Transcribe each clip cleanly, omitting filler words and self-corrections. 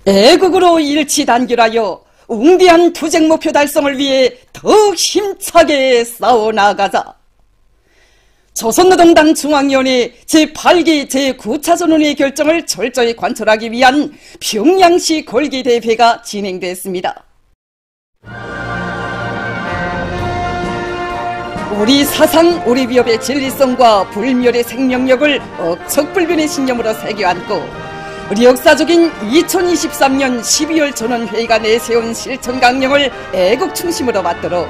애국으로 일치단결하여 웅대한 투쟁 목표 달성을 위해 더욱 힘차게 싸워나가자. 조선노동당 중앙위원회 제8기 제9차 전원의 결정을 철저히 관철하기 위한 평양시 걸기대회가 진행됐습니다. 우리 사상, 우리 위협의 진리성과 불멸의 생명력을 억척불변의 신념으로 새겨안고 우리 역사적인 2023년 12월 전원회의가 내세운 실천강령을 애국 중심으로 받들어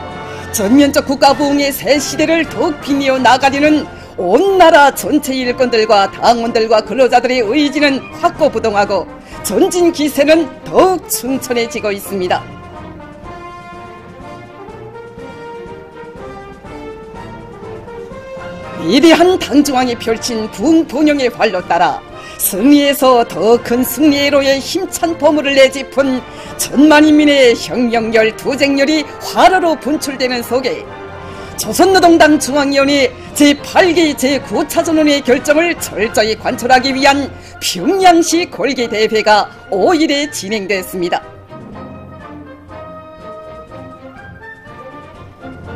전면적 국가부흥의 새 시대를 더욱 빛내어 나가려는 온 나라 전체 일꾼들과 당원들과 근로자들의 의지는 확고부동하고 전진 기세는 더욱 충천해지고 있습니다. 위대한 당중앙이 펼친 부흥본영의 활로 따라 승리에서 더 큰 승리로의 힘찬 보물을 내짚은 천만인민의 혁명열, 투쟁열이 화로로 분출되는 속에 조선노동당 중앙위원회 제8기 제9차 전원의 결정을 철저히 관철하기 위한 평양시 걸기대회가 5일에 진행됐습니다.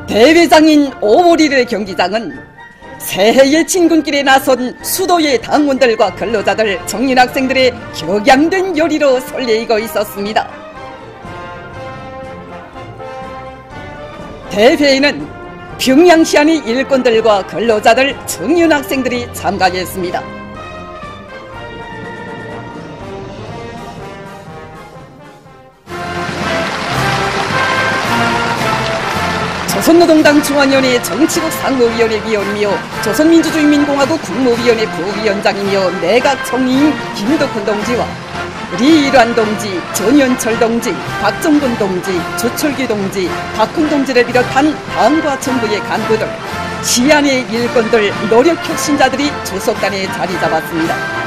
대회장인 오보리를 경기장은 새해의 진군길에 나선 수도의 당원들과 근로자들, 청년학생들의 격양된 열의로 설레이고 있었습니다. 대회에는 평양시 안의 일꾼들과 근로자들, 청년학생들이 참가했습니다. 조선노동당 중앙위원회 정치국 상무위원회 위원이며 조선민주주의인민공화국 국무위원회 부위원장이며 내각총리인 김덕훈 동지와 리일환 동지, 전현철 동지, 박정근 동지, 조철규 동지, 박훈 동지를 비롯한 당과 정부의 간부들, 시안의 일꾼들, 노력혁신자들이 주석단에 자리 잡았습니다.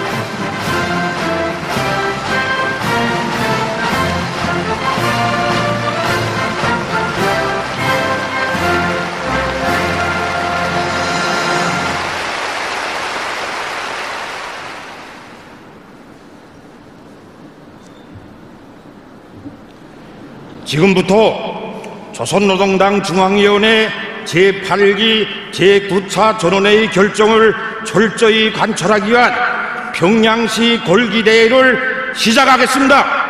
지금부터 조선노동당 중앙위원회 제8기 제9차 전원회의 결정을 철저히 관철하기 위한 평양시 걸기대회를 시작하겠습니다.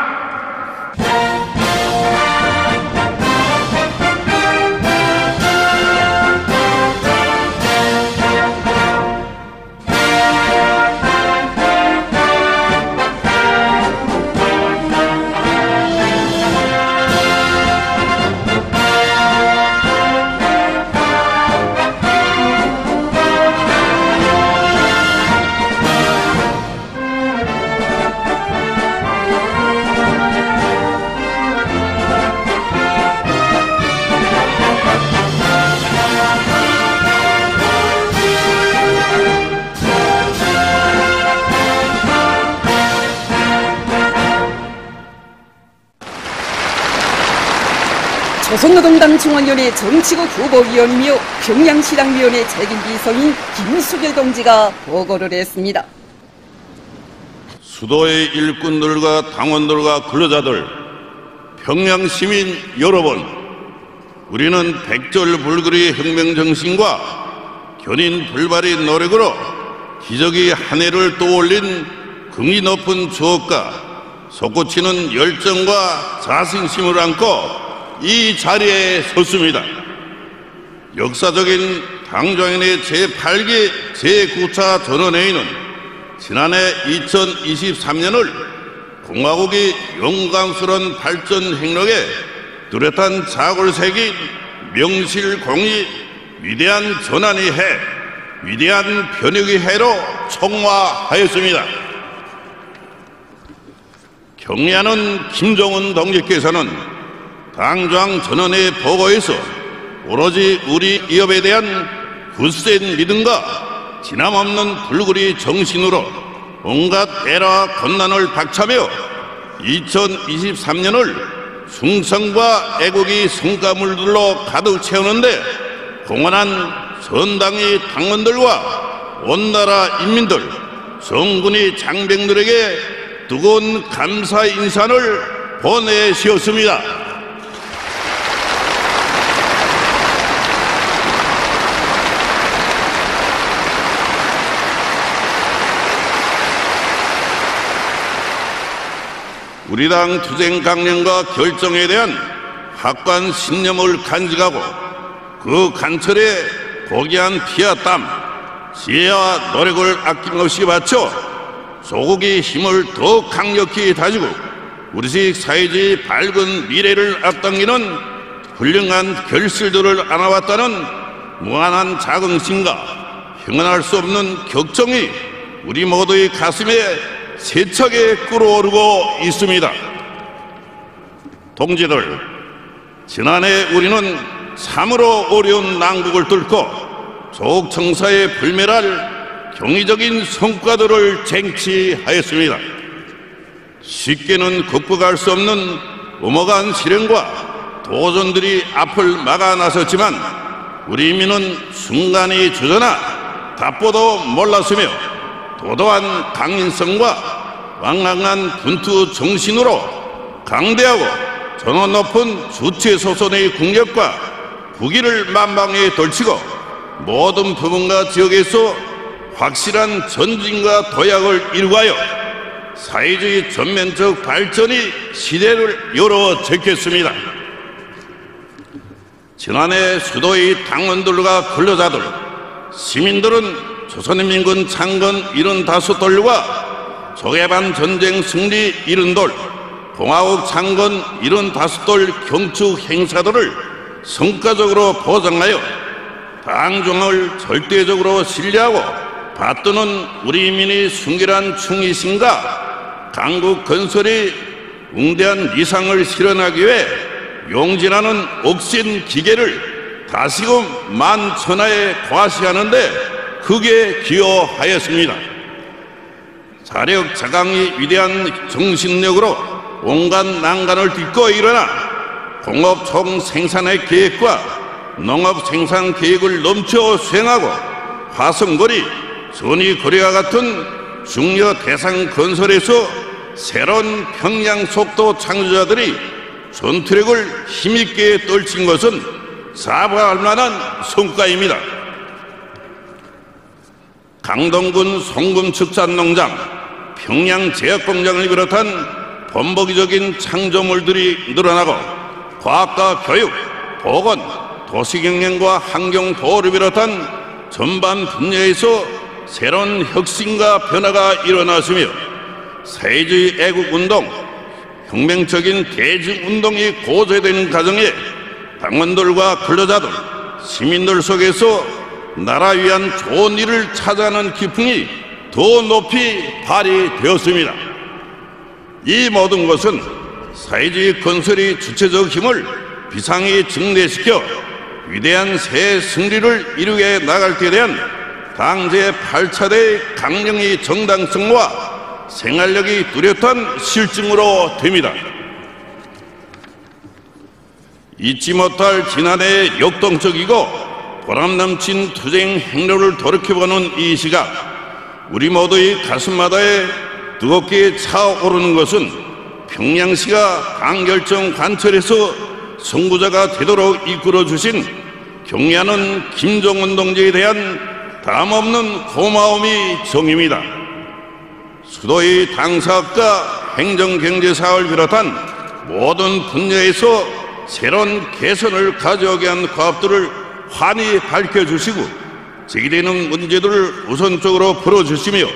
조선노동당 중앙위원회 정치국 후보위원이며 평양시당위원회 책임비서인 김수길 동지가 보고를 했습니다. 수도의 일꾼들과 당원들과 근로자들, 평양시민 여러분, 우리는 백절불굴의 혁명정신과 견인불발의 노력으로 기적의 한 해를 떠올린 긍이 높은 추억과 솟구치는 열정과 자신심을 안고 이 자리에 섰습니다. 역사적인 당중앙위원회 제8기 제9차 전원회의는 지난해 2023년을 공화국의 영광스러운 발전 행력에 뚜렷한 자골 새긴 명실공히 위대한 전환의 해, 위대한 변혁의 해로 총화하였습니다. 경리하는 김정은 동지께서는 당중앙 전원회 보고에서 오로지 우리 기업에 대한 굳센 믿음과 진함없는 불굴의 정신으로 온갖 애라와困난을 박차며 2023년을 충성과 애국의 성과물들로 가득 채우는데 공헌한 전당의 당원들과 온 나라 인민들, 정군의 장병들에게 뜨거운 감사 인사를 보내시었습니다. 우리 당 투쟁 강령과 결정에 대한 확고한 신념을 간직하고 그 간철에 고귀한 피와 땀, 지혜와 노력을 아낌없이 바쳐 조국의 힘을 더 강력히 다지고 우리식 사회주의 밝은 미래를 앞당기는 훌륭한 결실들을 안아왔다는 무한한 자긍심과 형언할 수 없는 격정이 우리 모두의 가슴에 세차게 끓어오르고 있습니다. 동지들, 지난해 우리는 참으로 어려운 난국을 뚫고 조국 청사에 불멸할 경이적인 성과들을 쟁취하였습니다. 쉽게는 극복할 수 없는 엄혹한 시련과 도전들이 앞을 막아 나섰지만 우리 인민은 순간이 주저나 답보도 몰랐으며 도도한 강인성과 왕강한 분투 정신으로 강대하고 전원 높은 주체소선의 국력과 국위를 만방에 걸치고 모든 부분과 지역에서 확실한 전진과 도약을 이루하여 사회주의 전면적 발전이 시대를 열어 제꼈습니다. 지난해 수도의 당원들과 근로자들, 시민들은 조선인민군 창건 75돌과 조개반 전쟁 승리 70돌, 공화국 창건 75돌 경축 행사들을 성과적으로 보장하여 당중을 절대적으로 신뢰하고 받드는 우리 인민의 순결한 충의심과 강국 건설의 웅대한理想을 실현하기 위해 용진하는 억신 기계를 다시금 만천하에 과시하는데 크게 기여하였습니다. 자력 자강의 위대한 정신력으로 온갖 난간을 딛고 일어나 공업 총생산의 계획과 농업 생산 계획을 넘쳐 수행하고 화성거리, 전이거리와 같은 중요 대상 건설에서 새로운 평양 속도 창조자들이 전투력을 힘있게 떨친 것은 사과할 만한 성과입니다. 강동군 송금축산농장, 평양제약공장을 비롯한 번복이적인 창조물들이 늘어나고 과학과 교육, 보건, 도시경영과 환경보호를 비롯한 전반 분야에서 새로운 혁신과 변화가 일어났으며 사회주의 애국운동, 혁명적인 대중운동이 고조되는 과정에 당원들과 근로자들, 시민들 속에서 나라 위한 좋은 일을 찾아가는 기풍이 더 높이 발휘되었습니다. 이 모든 것은 사회주의 건설의 주체적 힘을 비상히 증대시켜 위대한 새 승리를 이루게 나갈 때 대한 당 제8차대의 강령의 정당성과 생활력이 뚜렷한 실증으로 됩니다. 잊지 못할 지난해의 역동적이고 보람 넘친 투쟁 행로를 돌이켜보는 이 시각, 우리 모두의 가슴마다에 뜨겁게 차오르는 것은 평양시가 당결정 관철에서 선구자가 되도록 이끌어주신 경의하는 김정은 동지에 대한 담없는 고마움이 정입니다. 수도의 당사업과 행정경제사업을 비롯한 모든 분야에서 새로운 개선을 가져오게 한 과업들을 환히 밝혀주시고 제기되는 문제들을 우선적으로 풀어주시며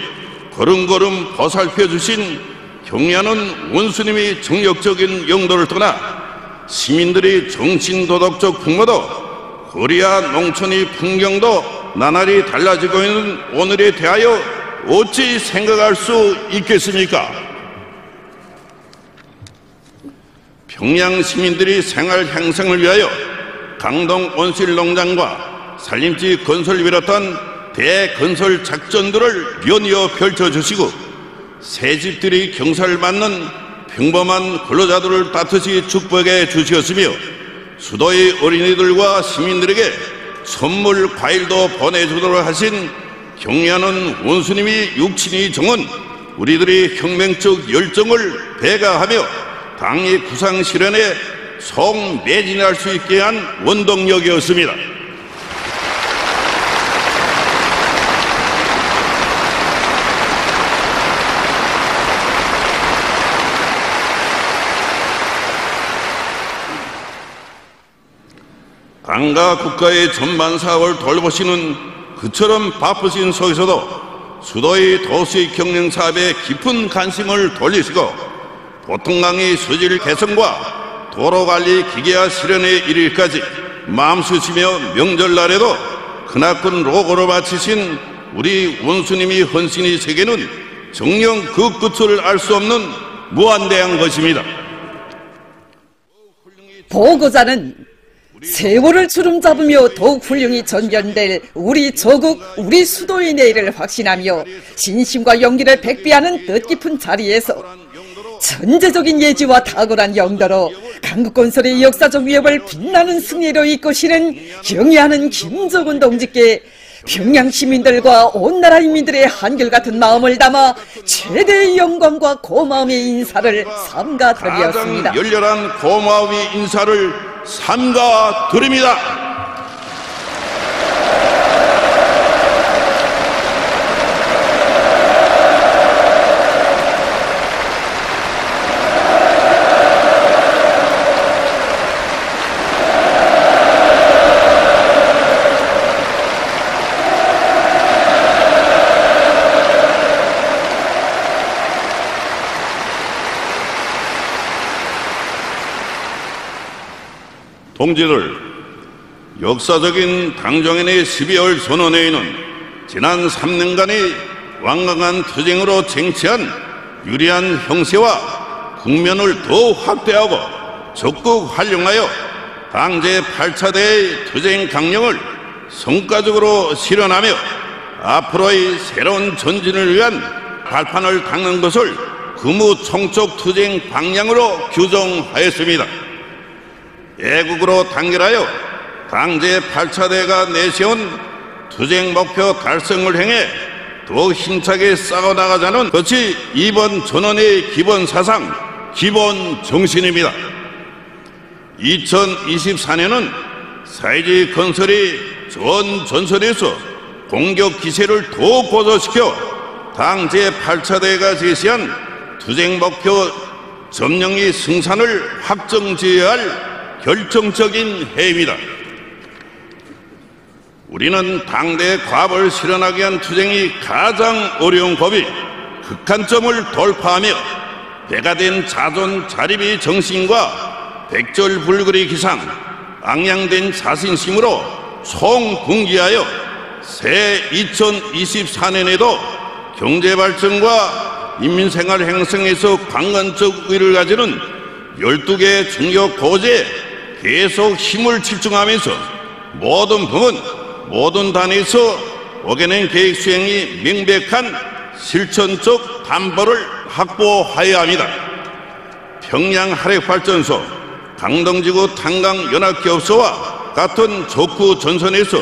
걸음걸음 보살펴주신 경의하는 원수님의 정력적인 용도를 떠나 시민들의 정신도덕적 풍모도 거리와 농촌의 풍경도 나날이 달라지고 있는 오늘에 대하여 어찌 생각할 수 있겠습니까? 평양 시민들이 생활 향상을 위하여 강동 온실농장과 산림지 건설을 비롯한 대건설 작전들을 연이어 펼쳐주시고 새집들이 경사를 받는 평범한 근로자들을 따뜻이 축복해 주시었으며 수도의 어린이들과 시민들에게 선물 과일도 보내주도록 하신 경의하는 원수님이 육친이 정은 우리들의 혁명적 열정을 배가하며 당의 구상 실현에 속매진할 수 있게 한 원동력이었습니다. 당과 국가의 전반 사업을 돌보시는 그처럼 바쁘신 속에서도 수도의 도시 경영 사업에 깊은 관심을 돌리시고 보통강의 수질 개선과 도로관리 기계화 실현에 이르기까지 마음쓰시며 명절날에도 크나큰 로고를 바치신 우리 원수님이 헌신의 세계는 정녕 그 끝을 알 수 없는 무한대한 것입니다. 보고자는 세월을 주름잡으며 더욱 훌륭히 전변될 우리 조국, 우리 수도의 내일을 확신하며 신심과 용기를 백비하는 뜻깊은 자리에서 천재적인 예지와 탁월한 영도로 강국건설의 역사적 위협을 빛나는 승리로 이끄시는 경의하는 김정은 동지께 평양 시민들과 온 나라 인민들의 한결같은 마음을 담아 최대의 영광과 고마움의 인사를 삼가 드렸습니다. 가장 열렬한 고마움의 인사를 삼가 드립니다. 동지들, 역사적인 당정인의 12월 선언회의는 지난 3년간의 완강한 투쟁으로 쟁취한 유리한 형세와 국면을 더 확대하고 적극 활용하여 당 제8차대의 투쟁 강령을 성과적으로 실현하며 앞으로의 새로운 전진을 위한 발판을 닦는 것을 금우총적 투쟁 방향으로 규정하였습니다. 애국으로 단결하여 당 제8차대가 내세운 투쟁 목표 달성을 향해 더 힘차게 싸워나가자는 것이 이번 전원의 기본 사상, 기본 정신입니다. 2024년은 사회주의 건설이 전 전선에서 공격 기세를 더 고조시켜 당 제8차대가 제시한 투쟁 목표 점령의 승산을 확정지어야 할 결정적인 해입니다. 우리는 당대의 과업을 실현하기 위한 투쟁이 가장 어려운 고비, 극한점을 돌파하며 배가 된 자존 자립의 정신과 백절불굴의 기상, 앙양된 자신심으로 총분기하여 새 2024년에도 경제발전과 인민생활 형성에서 관건적 의의를 가지는 12개 중요 고제에 계속 힘을 집중하면서 모든 부문, 모든 단위에서 어겨낸 계획 수행이 명백한 실천적 담보를 확보하여야 합니다. 평양 화력발전소, 강동지구 탄광연합기업소와 같은 족구 전선에서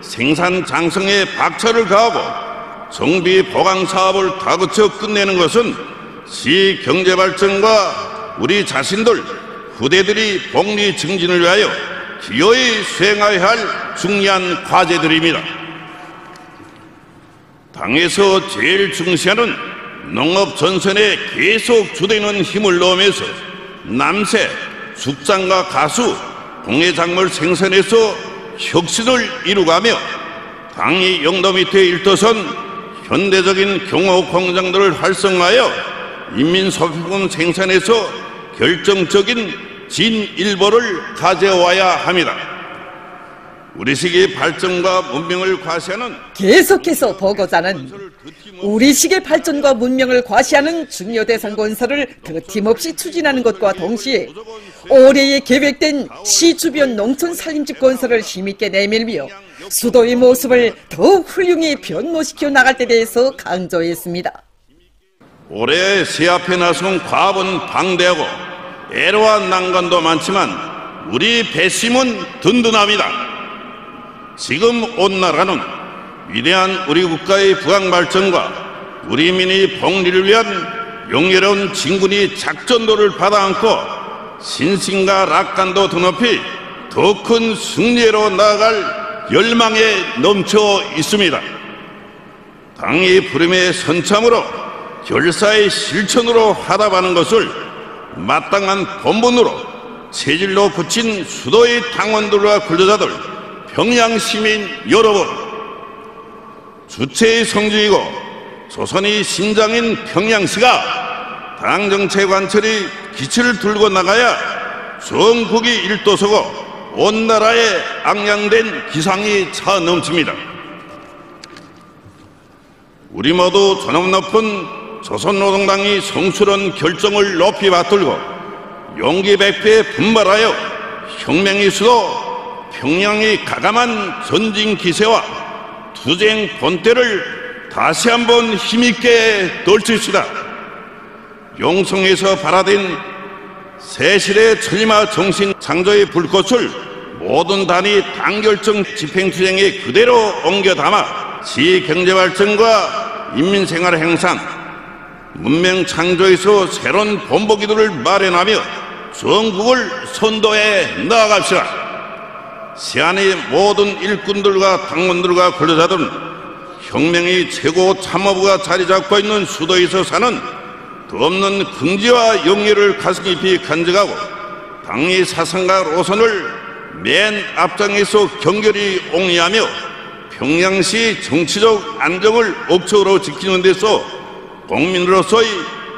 생산 장성에 박차를 가하고 정비 보강 사업을 다그쳐 끝내는 것은 시 경제발전과 우리 자신들, 후대들이 복리 증진을 위하여 기어이 수행해야 할 중요한 과제들입니다. 당에서 제일 중시하는 농업 전선에 계속 주되는 힘을 넣으면서 남새, 숙장과 가수, 공예작물 생산에서 혁신을 이루가며 당이 영도 밑에 일떠선 현대적인 경호 공장들을 활성화하여 인민소비품 생산에서 결정적인 진일보를 가져와야 합니다. 우리 시기의 발전과 문명을 과시하는 계속해서 보고자는 우리 시기의 발전과 문명을 과시하는 중요 대상 건설을 거침없이 추진하는 것과 동시에 올해에 계획된 시 주변 농촌 살림집 건설을 힘있게 내밀며 수도의 모습을 더욱 훌륭히 변모시켜 나갈 때 대해서 강조했습니다. 올해 새 앞에 나선 과업은 방대하고 애로와 난관도 많지만 우리 배심은 든든합니다. 지금 온 나라는 위대한 우리 국가의 부강발전과 우리 민의 복리를 위한 영예로운 진군이 작전도를 받아안고 신신과 낙관도 드높이 더 큰 승리로 나아갈 열망에 넘쳐 있습니다. 당의 부름에 선참으로 결사의 실천으로 하답하는 것을 마땅한 본분으로 체질로 굳힌 수도의 당원들과 근로자들, 평양시민 여러분, 주체의 성지이고 조선의 심장인 평양시가 당정체 관철이 기치를 들고 나가야 전국이 일도서고 온 나라에 악량된 기상이 차 넘칩니다. 우리 모두 존엄 높은 조선노동당이 성스러운 결정을 높이 받들고 용기 백배에 분발하여 혁명의 수도 평양의 가감한 전진 기세와 투쟁 본때를 다시 한번 힘있게 떨칩시다. 용성에서 발화된 세실의 천리마 정신 창조의 불꽃을 모든 단위 당결정 집행투쟁에 그대로 옮겨 담아 지혜 경제 발전과 인민생활 향상, 문명 창조에서 새로운 본보기들을 마련하며 전국을 선도해 나아갑시다. 시안의 모든 일꾼들과 당원들과 근로자들은 혁명의 최고 참모부가 자리 잡고 있는 수도에서 사는 덧없는 긍지와 용기를 가슴 깊이 간직하고 당의 사상과 노선을 맨 앞장에서 경결히 옹리하며 평양시 정치적 안정을 억초로 지키는 데서 국민으로서의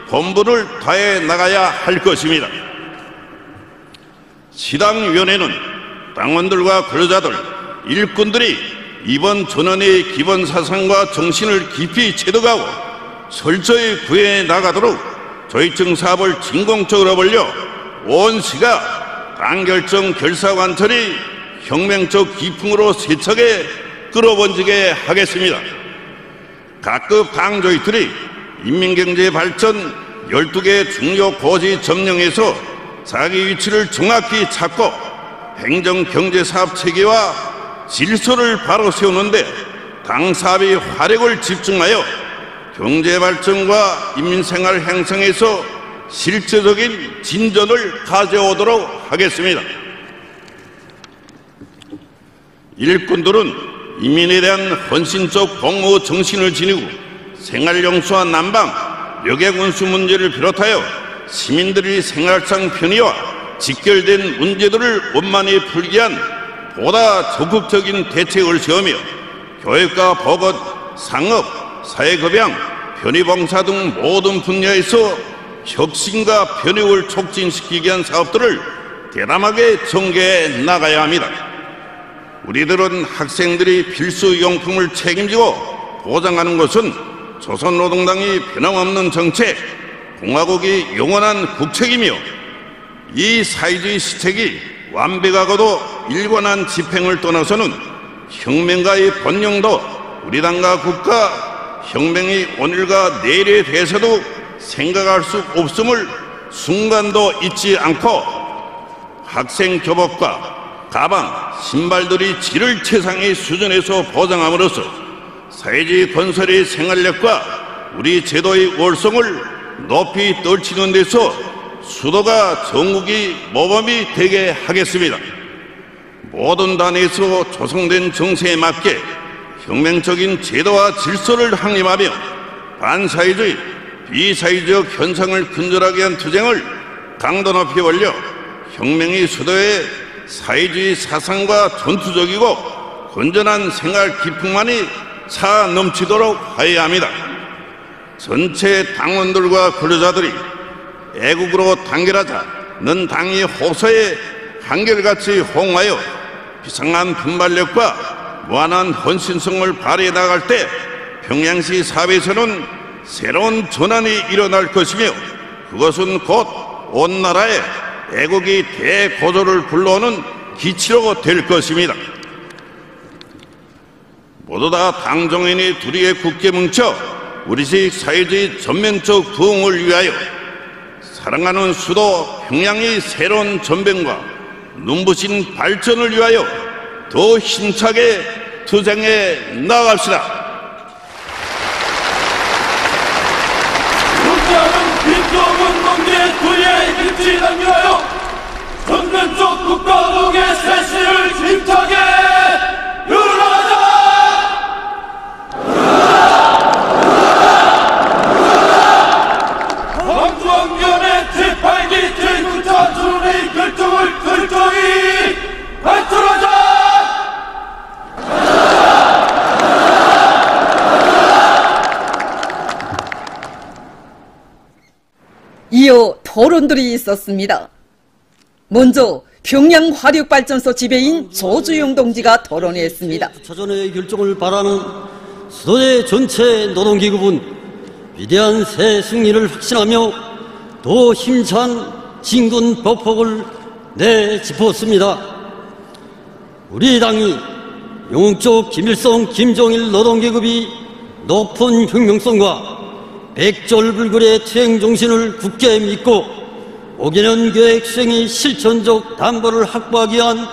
본분을 다해 나가야 할 것입니다. 시당위원회는 당원들과 근로자들, 일꾼들이 이번 전원의 기본 사상과 정신을 깊이 체득하고 철저히 구해해 나가도록 조직적 사업을 진공적으로 벌려 온 시가 당결정 결사관철이 혁명적 기풍으로 세차게 끌어번지게 하겠습니다. 각급 당조직들이 인민경제 발전 12개 중요 고지 점령에서 자기 위치를 정확히 찾고 행정경제사업 체계와 질서를 바로 세우는데 당 사업의 화력을 집중하여 경제발전과 인민생활 향상에서 실제적인 진전을 가져오도록 하겠습니다. 일꾼들은 인민에 대한 헌신적 복무 정신을 지니고 생활용수와 난방, 여객운수 문제를 비롯하여 시민들의 생활상 편의와 직결된 문제들을 원만히 풀기 위한 보다 적극적인 대책을 세우며 교육과 보건, 상업, 사회급양, 편의봉사 등 모든 분야에서 혁신과 편익을 촉진시키기 위한 사업들을 대담하게 전개해 나가야 합니다. 우리들은 학생들이 필수용품을 책임지고 보장하는 것은 조선노동당이 변함없는 정책, 공화국이 영원한 국책이며 이 사회주의 시책이 완벽하고도 일관한 집행을 떠나서는 혁명가의 본령도 우리 당과 국가, 혁명의 오늘과 내일에 대해서도 생각할 수 없음을 순간도 잊지 않고 학생 교복과 가방, 신발들이 질을 최상의 수준에서 보장함으로써 사회주의 건설의 생활력과 우리 제도의 월성을 높이 떨치는 데서 수도가 전국이 모범이 되게 하겠습니다. 모든 단에서 조성된 정세에 맞게 혁명적인 제도와 질서를 확립하며 반사회주의, 비사회적 현상을 근절하게 한 투쟁을 강도 높이 올려 혁명의 수도에 사회주의 사상과 전투적이고 건전한 생활 기풍만이 차 넘치도록 하여야 합니다. 전체 당원들과 근로자들이 애국으로 단결하자는 당의 호소에 한결같이 호응하여 비상한 분발력과 무한한 헌신성을 발휘해 나갈 때 평양시 사회에서는 새로운 전환이 일어날 것이며 그것은 곧 온 나라에 애국이 대고조를 불러오는 기치로 될 것입니다. 모두 다 당정인이 둘이에 굳게 뭉쳐 우리식 사회주의 전면적 부흥을 위하여 사랑하는 수도 평양의 새로운 전변과 눈부신 발전을 위하여 더 힘차게 투쟁해 나아갑시다. 중앙위원회 제8기 제9차 전원회의 결정을 철저히 관철하자! 이어 토론들이 있었습니다. 먼저 평양 화력발전소 지배인 조주영 동지가 토론했습니다. 차전의 결정을 바라는 수도대 전체 노동기구은 위대한 새 승리를 확신하며 더 힘찬 진군 보폭을 내짚었습니다. 우리 당이 영웅적 김일성, 김정일 노동계급이 높은 혁명성과 백졸불굴의 투쟁 정신을 굳게 믿고 5개년 계획 수행의 실천적 담보를 확보하기 위한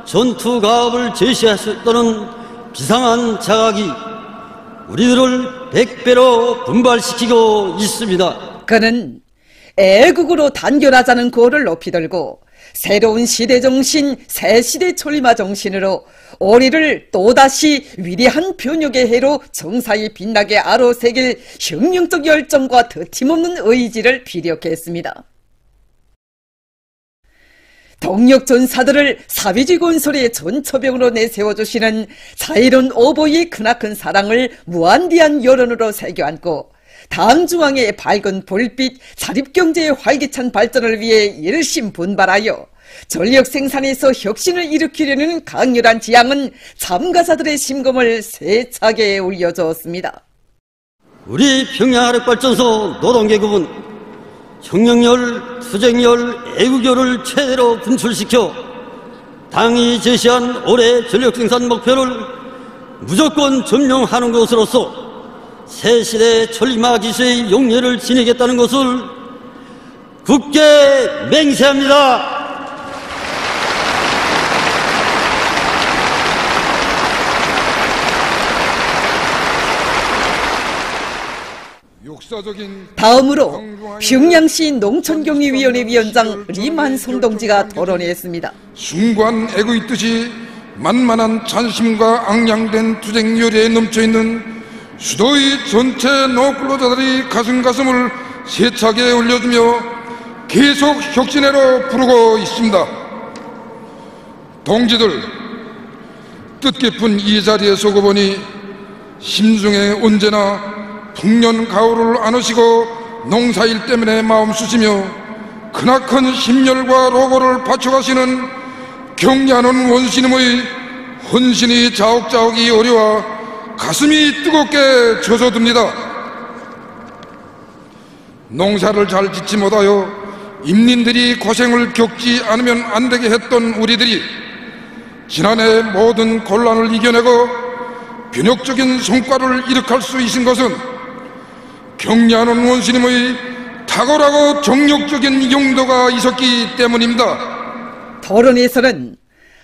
전투 가업을 제시했었다는 비상한 자각이 우리들을 100배로 분발시키고 있습니다. 그는 애국으로 단결하자는 구호를 높이 들고 새로운 시대 정신, 새 시대 철마 정신으로 우리를 또다시 위대한 변혁의 해로 정사히 빛나게 아로새길 혁명적 열정과 더팀없는 의지를 피력했습니다. 동력 전사들을 사회주의 건설의 전초병으로 내세워주시는 자유로운 오보의 크나큰 사랑을 무한대한 여론으로 새겨안고 당 중앙의 밝은 불빛, 자립경제의 활기찬 발전을 위해 일심 분발하여 전력 생산에서 혁신을 일으키려는 강렬한 지향은 참가자들의 심금을 세차게 울려주었습니다. 우리 평양화력발전소 노동계급은 혁명열, 투쟁열, 애국열을 최대로 분출시켜 당이 제시한 올해 전력생산 목표를 무조건 점령하는 것으로서 새시대 천리마 기세의 용례를 지니겠다는 것을 굳게 맹세합니다. 다음으로 평양시 농촌경위위원회 위원장 리만성 동지가 토론했습니다. 숭고한 애국의 뜻이 만만한 찬심과 앙양된 투쟁열에 넘쳐있는 수도의 전체 노근로자들이 가슴을 세차게 울려주며 계속 혁신해로 부르고 있습니다. 동지들, 뜻깊은 이 자리에 서고 보니 심중에 언제나 풍년 가을을 안으시고 농사일 때문에 마음 쓰시며 크나큰 심혈과 로고를 바쳐가시는 경리하는 원시님의 헌신이 자욱자욱이 어려워 가슴이 뜨겁게 젖어듭니다. 농사를 잘 짓지 못하여 임민들이 고생을 겪지 않으면 안 되게 했던 우리들이 지난해 모든 곤란을 이겨내고 변혁적인 성과를 이룩할 수 있은 것은 경리하는 원수님의 탁월하고 정력적인 용도가 있었기 때문입니다. 토론에서는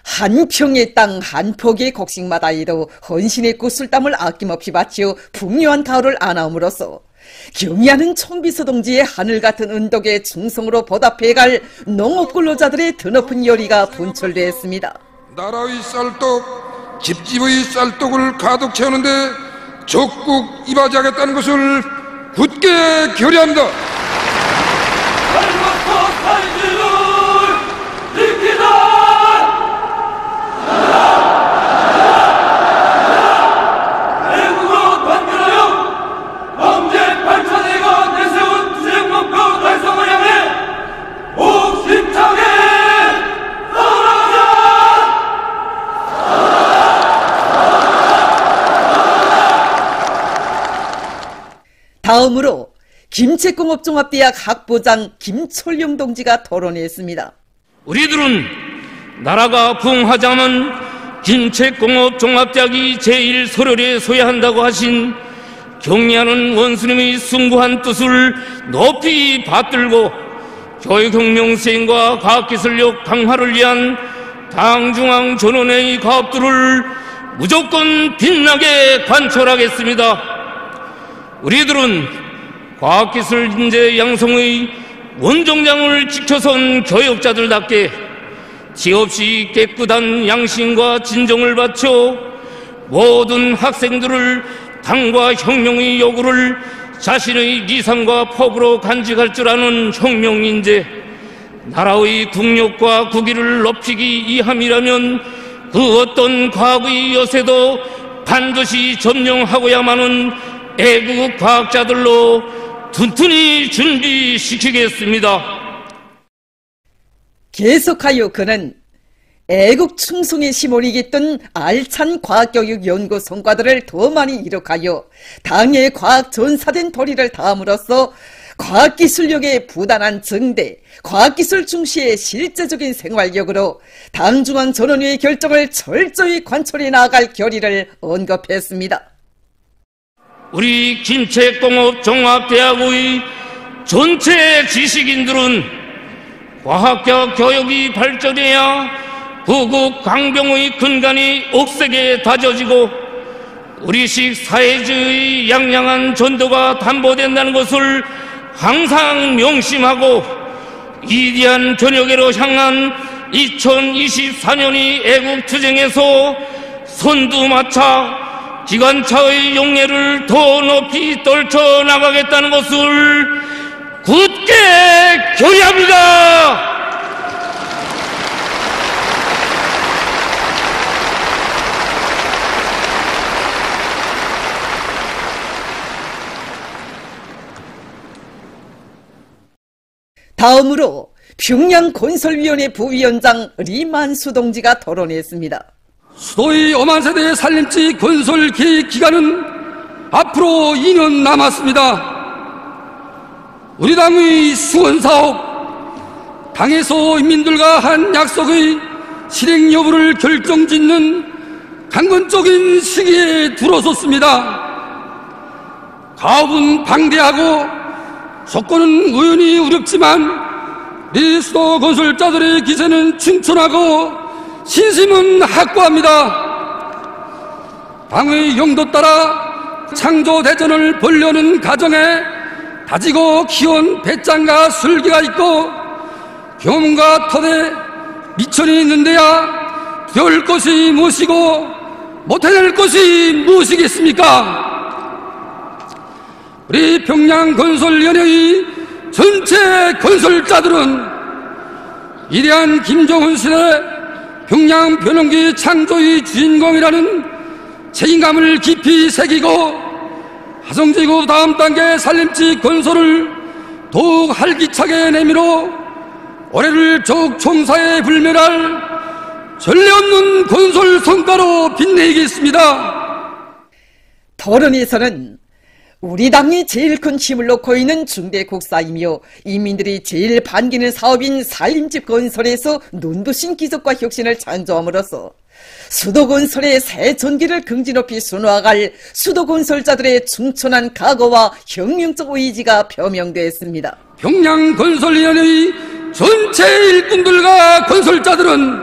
한 평의 땅 한 포기의 곡식마다에도 헌신의 구슬땀을 아낌없이 바치어 풍요한 가을을 안아옴으로써 경리하는 총비서 동지의 하늘같은 은덕에 충성으로 보답해갈 농업근로자들의 드높은 열의가 분출되었습니다. 나라의 쌀떡, 집집의 쌀떡을 가득 채우는데 적극 이바지하겠다는 것을 굳게 결의합니다. 애국으로 단결하여 황제 8차대가 내세운 투쟁 목표 달성을 향해 옥심차게 나아가자! 다음으로 김책공업종합대학 학부장 김철용 동지가 토론했습니다. 우리들은 나라가 부흥하자면 김책공업종합대학이 제1소렬에 서야 한다고 하신 경리하는 원수님의 숭고한 뜻을 높이 받들고 교육혁명 수행과 과학기술력 강화를 위한 당중앙 전원회의 가업들을 무조건 빛나게 관철하겠습니다. 우리들은 과학기술 인재 양성의 원정장을 지켜선 교역자들답게 지없이 깨끗한 양심과 진정을 바쳐 모든 학생들을 당과 혁명의 요구를 자신의理想과 포부로 간직할 줄 아는 혁명인재, 나라의 국력과 국위를 높이기 이함이라면 그 어떤 과거의 여세도 반드시 점령하고야만은 애국 과학자들로 튼튼히 준비시키겠습니다. 계속하여 그는 애국 충성의 심원이 깃든 알찬 과학교육 연구 성과들을 더 많이 이룩하여 당의 과학 전사된 도리를 다함으로써 과학기술력의 부단한 증대, 과학기술 중시의 실제적인 생활력으로 당중앙 전원회의 결정을 철저히 관철해 나아갈 결의를 언급했습니다. 우리 김책공업종합대학의 전체 지식인들은 과학적 교육이 발전해야 구국 강병의 근간이 억세게 다져지고 우리식 사회주의 양양한 전도가 담보된다는 것을 항상 명심하고 위대한 전역으로 향한 2024년의 애국투쟁에서 선두마차 기관차의 용례를 더 높이 떨쳐나가겠다는 것을 굳게 결의합니다. 다음으로 평양건설위원회 부위원장 리만수 동지가 토론했습니다. 수도의 오만 세대의 살림지 건설 계획 기간은 앞으로 2년 남았습니다. 우리 당의 수원사업, 당에서 인민들과 한 약속의 실행 여부를 결정짓는 강건적인 시기에 들어섰습니다. 가업은 방대하고 조건은 우연히 어렵지만 우리 수도 건설자들의 기세는 충천하고 신심은 확고합니다. 당의 용도 따라 창조대전을 벌려는 가정에 다지고 키운 배짱과 술기가 있고 경험과 토대, 미천이 있는데야 두려울 것이 무엇이고 못해낼 것이 무엇이겠습니까? 우리 평양건설연회의 전체 건설자들은 위대한 김정은 시대 평양변형기 창조의 주인공이라는 책임감을 깊이 새기고 화성지구 다음 단계 살림지 건설을 더욱 활기차게 내밀어 올해를 더욱 총사에 불멸할 전례 없는 건설 성과로 빛내겠습니다. 토론에서는 우리 당이 제일 큰 힘을 놓고 있는 중대 국사이며 인민들이 제일 반기는 사업인 살림집 건설에서 눈부신 기적과 혁신을 창조함으로써 수도건설의 새 전기를 긍지 높이 순화할 수도건설자들의 충천한 각오와 혁명적 의지가 표명되었습니다. 평양건설위원회의 전체 일꾼들과 건설자들은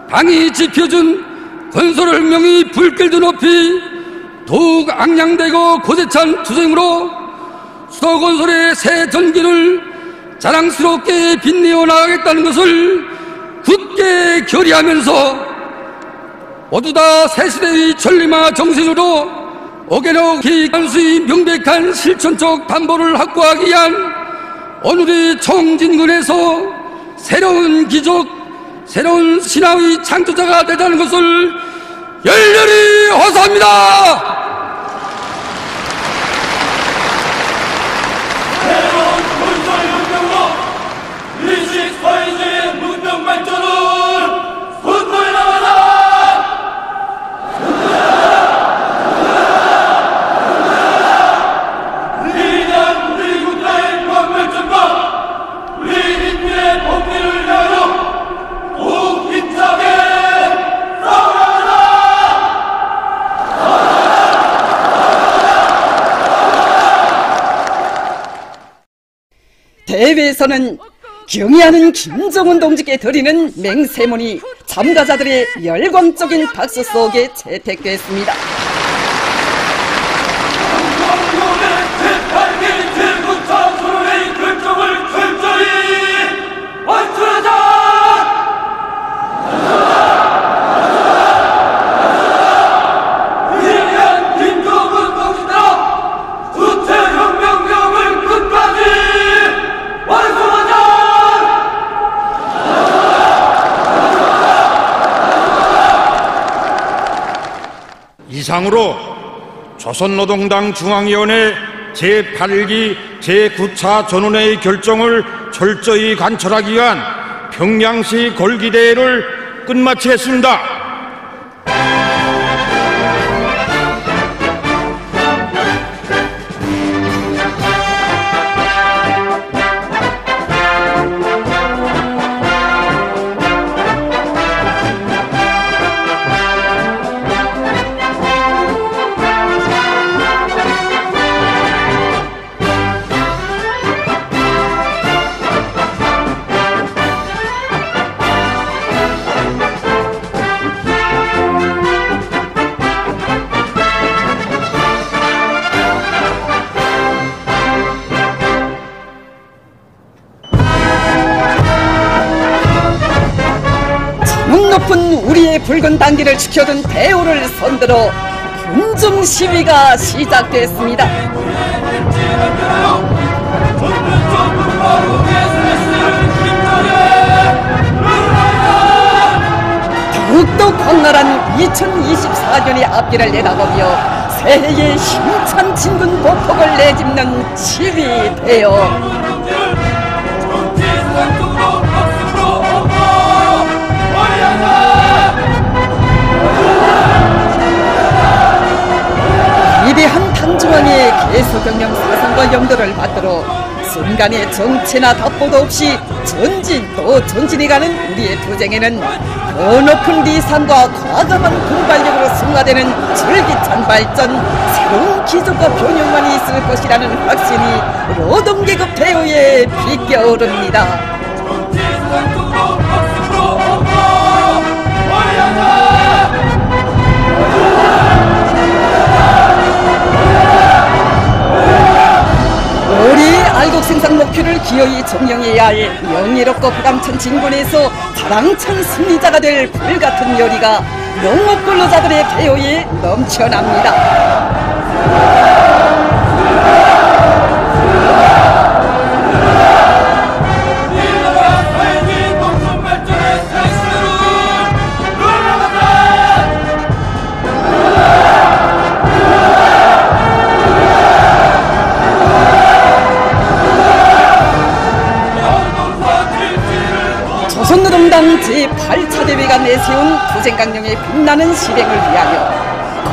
당이 지펴준 건설혁명의 불길도 높이 더욱 앙양되고 고세찬 투쟁으로 수도건설의 새 전기를 자랑스럽게 빛내어 나가겠다는 것을 굳게 결의하면서 모두 다 새시대의 전리마 정신으로 어게노기 간수의 명백한 실천적 담보를 확보하기 위한 오늘의 총진군에서 새로운 기적, 새로운 신화의 창조자가 되자는 것을 열렬히 호소합니다. 새로운 건설혁명으로 일식 사회주의의 문명 발전을 선도해 나가라! 위대한 우리 국가의 무한 발전과 우리 인민의 복리를 위하여 더욱 힘차게 싸워나가라! 대회에서는 경의하는 김정은 동지께 드리는 맹세문이 참가자들의 열광적인 박수 속에 채택됐습니다. 제8기 제9차 전원회의 결정을 철저히 완수하자! 위대한 김정은 동지들아, 주체 이상으로 조선노동당 중앙위원회 제8기 제9차 전원회의 결정을 철저히 관철하기 위한 평양시 골기대회를 끝마치겠습니다. 높은 우리의 붉은 단기를 지켜둔 대우를 손들어 군중 시위가 시작됐습니다. 더욱더 광활한 2024년의 앞길을 내다보며 새해의 힘찬 진군 보폭을 내짚는 시위대여, 위대한 당중앙의 개소경영 사상과 영도를 받들어 순간의 정체나 답보도 없이 전진 또 전진해가는 우리의 투쟁에는 더 높은 리상과 과감한 분발력으로 승화되는 줄기찬 발전, 새로운 기적과 변형만이 있을 것이라는 확신이 노동계급 대우에 비껴오릅니다. 우리 알곡 생산 목표를 기어이 점령해야 할 명예롭고 부담찬 진군에서 자랑찬 승리자가 될 불같은 열의가 농업 근로자들의 대우에 넘쳐납니다. 조선노동당 제8차 대회가 내세운 투쟁강령의 빛나는 실행을 위하여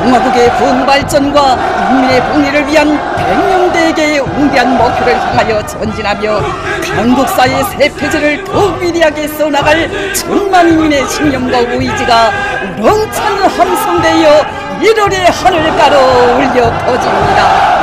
공화국의 부흥발전과 인민의 복리를 위한 백령대계의 웅대한 목표를 향하여 전진하며 강국사의 새 폐지를 더욱 위대하게 써나갈 천만인민의 신념과 의지가 우렁찬 함성되어 1월의 하늘가로 울려 퍼집니다.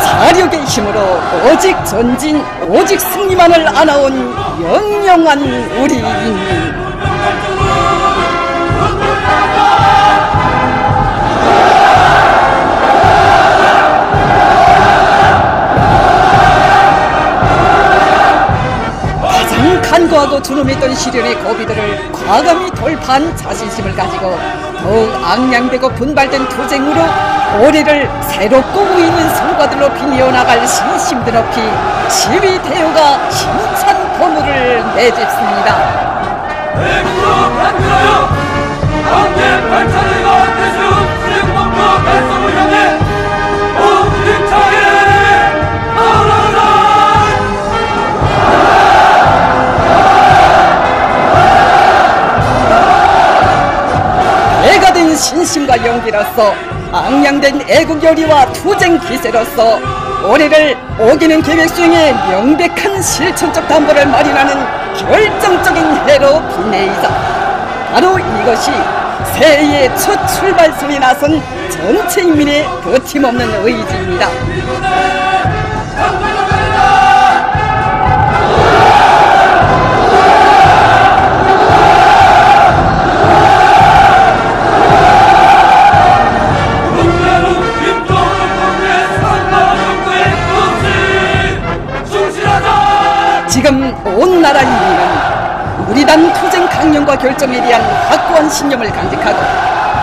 자력의 힘으로 오직 전진, 오직 승리만을 안아온 영영한 우리 인민. 가장 간과하고 두려움했던 시련의 고비들을 과감히 돌파한 자신심을 가지고 더욱 앙량되고 분발된 투쟁으로 올해를 새롭고 의있는 성과들로 빛내어나갈 신심도 높이 시위 대우가 힘찬 포문을 내집습니다. 대국으로 간절하여 강제 발차기가 내세운 수행법도 달성을 향해 힘차게 나아가라. 애가 된 신심과 용기로서 앙양된 애국열의와 투쟁 기세로서 올해를 오기는 계획 수행에 명백한 실천적 담보를 마련하는 결정적인 해로 빛내이자 바로 이것이 새해의 첫 출발선에 나선 전체 인민의 거침없는 의지입니다. 지금 온 나라 인민은 우리 당 투쟁 강령과 결정에 대한 확고한 신념을 간직하고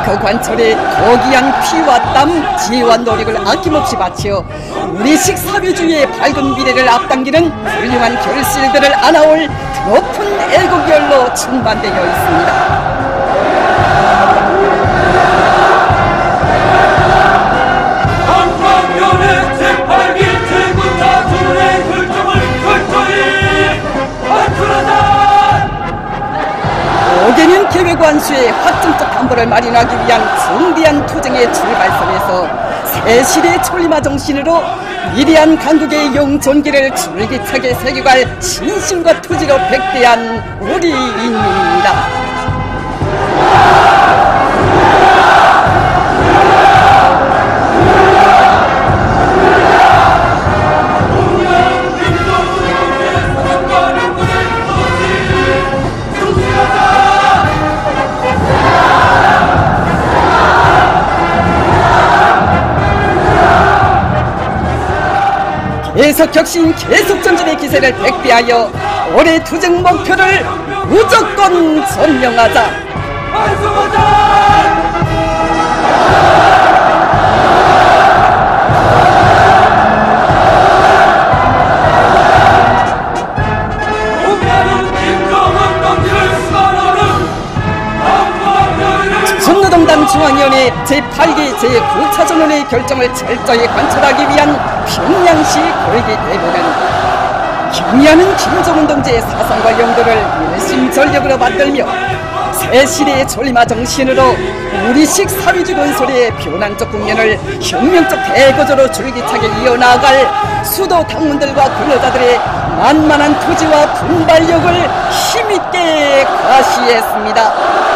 그 관철에 거기한 피와 땀, 지혜와 노력을 아낌없이 바치어 우리식 사회주의의 밝은 미래를 앞당기는 훌륭한 결실들을 안아올 높은 애국열로 충만되어 있습니다. 오개년 계획완수의 확정적 담보를 마련하기 위한 성대한 투쟁의 출발선에서 새실의 천리마 정신으로 위대한 강국의 영존기를 줄기차게 새겨갈 신심과 투지로 백대한 우리 인민입니다. 계속 격신, 계속 전진의 기세를 백배하여 올해 투쟁 목표를 무조건 점령하자. 조선노동당 중앙위원회 제8기 제9차전원의 결정을 철저히 관철하기 위한 평양시 골기대회는 경의하는 김정은 동지의 사상과 용도를 일심전력으로 만들며 새시대의 졸리마 정신으로 우리식 사회주의 건설의 변환적 국면을 혁명적 대거조로 줄기차게 이어나갈 수도 당문들과 근로자들의 만만한 투지와 분발력을 힘있게 과시했습니다.